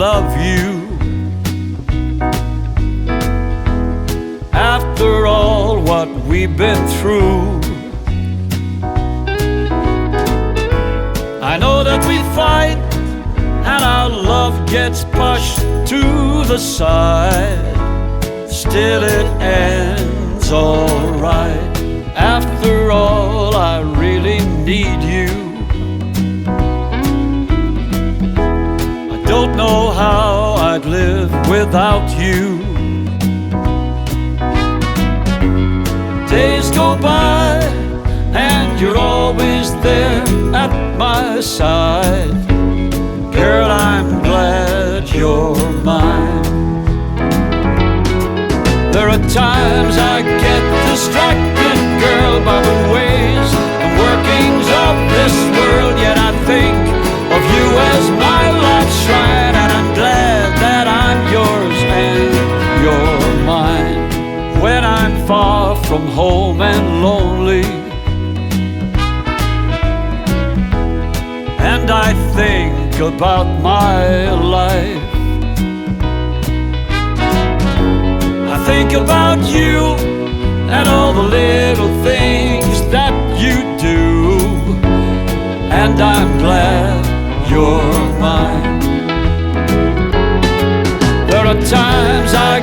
love you. After all what we've been through, I know that we fight and our love gets pushed to the side. Still it ends alright. After all, I really need you. I don't know how I'd live without you. Days go by and you're always there at my side. Girl, I'm glad you're mine. There are times I get distracted, girl, by the ways and workings of this world. Yet I think of you as my life's shrine, and I'm glad that I'm yours and you're mine. When I'm far from home and lonely, and I think about my life, I think about you and all the little things that you do, and I'm glad you're mine. There are times I